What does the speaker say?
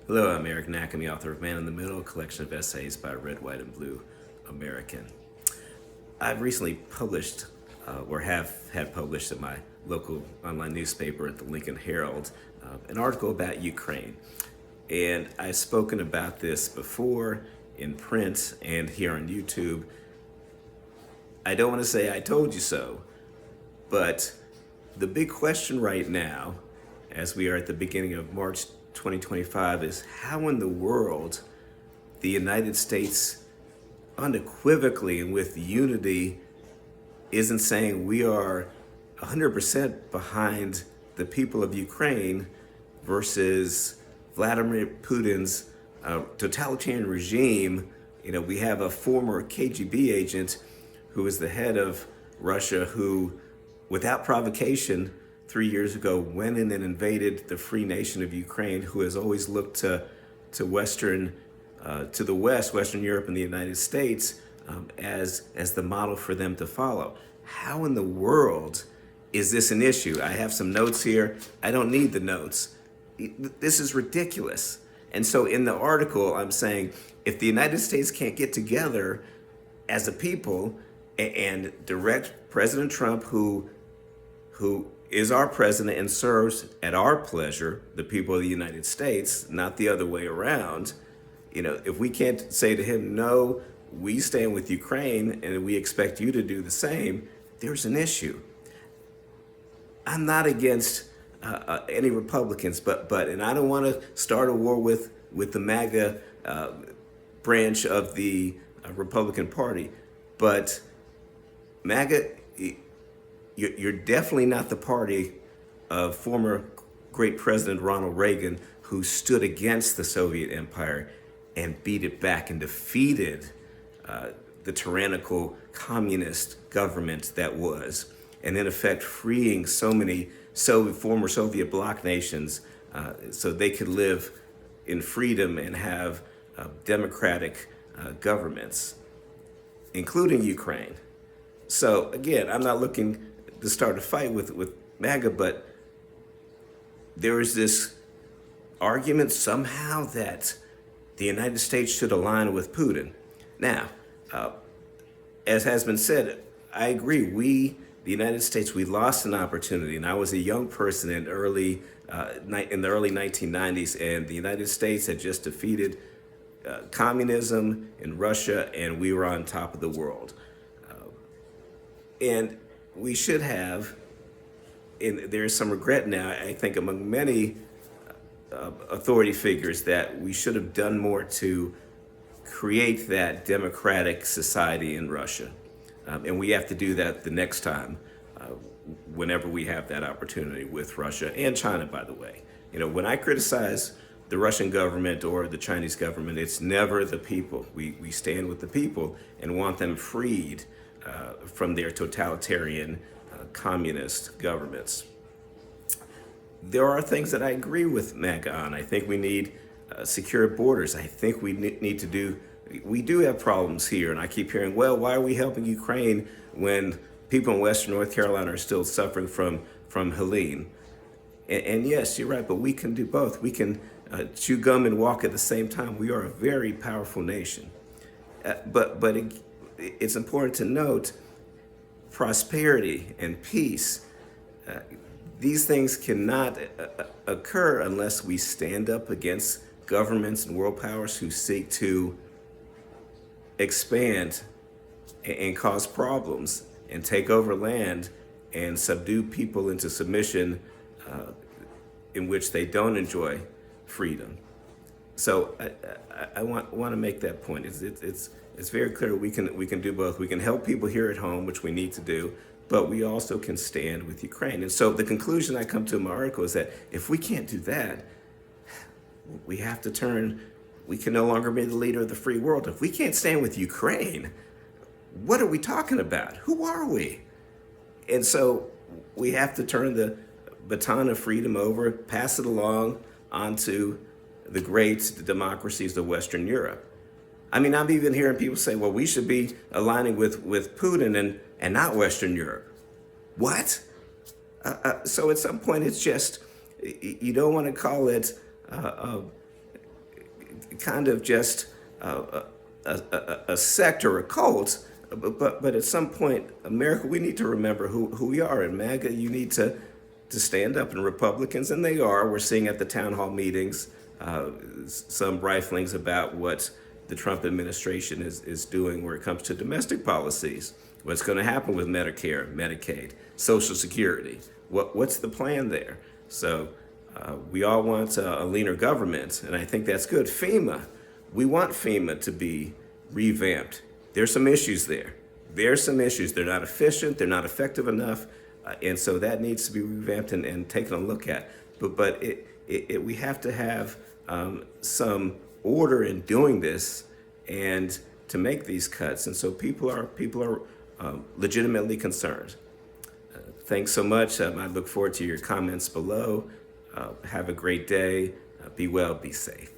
Hello, I'm Eric Nakamy, author of Man in the Middle, a collection of essays by Red, White, and Blue American. I've recently published, or have had published in my local online newspaper at the Lincoln Herald, an article about Ukraine. And I've spoken about this before in print and here on YouTube. I don't want to say I told you so, but the big question right now, as we are at the beginning of March 2025, is how in the world the United States unequivocally and with unity isn't saying we are 100% behind the people of Ukraine versus Vladimir Putin's totalitarian regime. You know, we have a former KGB agent who is the head of Russia who, without provocation, 3 years ago went in and invaded the free nation of Ukraine, who has always looked to the West, Western Europe and the United States as the model for them to follow. How in the world is this an issue? I have some notes here. I don't need the notes. This is ridiculous. And so in the article, I'm saying if the United States can't get together as a people and direct President Trump, who is our president and serves at our pleasure, the people of the United States, not the other way around. You know, if we can't say to him, no, we stand with Ukraine and we expect you to do the same, there's an issue. I'm not against any Republicans, but and I don't want to start a war with the MAGA branch of the Republican Party, but MAGA, you're definitely not the party of former great President Ronald Reagan, who stood against the Soviet Empire and beat it back and defeated the tyrannical communist government that was, and in effect freeing so many former Soviet bloc nations so they could live in freedom and have democratic governments, including Ukraine. So again, I'm not looking to start a fight with MAGA, but there is this argument somehow that the United States should align with Putin. Now, as has been said, I agree. The United States, we lost an opportunity, and I was a young person in the early 1990s, and the United States had just defeated communism in Russia, and we were on top of the world. And we should have, and there's some regret now, I think, among many authority figures, that we should have done more to create that democratic society in Russia. And we have to do that the next time, whenever we have that opportunity with Russia and China, by the way. You know, when I criticize the Russian government or the Chinese government, it's never the people. We stand with the people and want them freed from their totalitarian communist governments. There are things that I agree with MAGA on. I think we need secure borders. I think we we do have problems here, and I keep hearing, well, why are we helping Ukraine when people in Western North Carolina are still suffering from Helene? And yes, you're right, but we can do both. We can chew gum and walk at the same time. We are a very powerful nation. But it's important to note prosperity and peace. These things cannot occur unless we stand up against governments and world powers who seek to expand and cause problems and take over land and subdue people into submission in which they don't enjoy freedom. So I want to make that point. It's very clear we can do both. We can help people here at home, which we need to do, but we also can stand with Ukraine. And so the conclusion I come to in my article is that if we can't do that, we have to turn. We can no longer be the leader of the free world. If we can't stand with Ukraine, what are we talking about? Who are we? And so we have to turn the baton of freedom over, pass it along onto the great democracies of Western Europe. I mean, I'm even hearing people say, well, we should be aligning with Putin and not Western Europe. What? So at some point, it's just, you don't want to call it kind of just a sect or a cult. But at some point, America, we need to remember who we are. And MAGA, you need to stand up. And Republicans, and they are. We're seeing at the town hall meetings some riflings about what the Trump administration is doing where it comes to domestic policies. What's going to happen with Medicare, Medicaid, Social Security? What's the plan there? So we all want a leaner government, and I think that's good. FEMA, we want FEMA to be revamped. There's some issues there. There's some issues. They're not efficient. They're not effective enough. And so that needs to be revamped and taken a look at. But we have to have some order in doing this and to make these cuts. And so people are legitimately concerned. Thanks so much. I look forward to your comments below. Have a great day. Be well, be safe.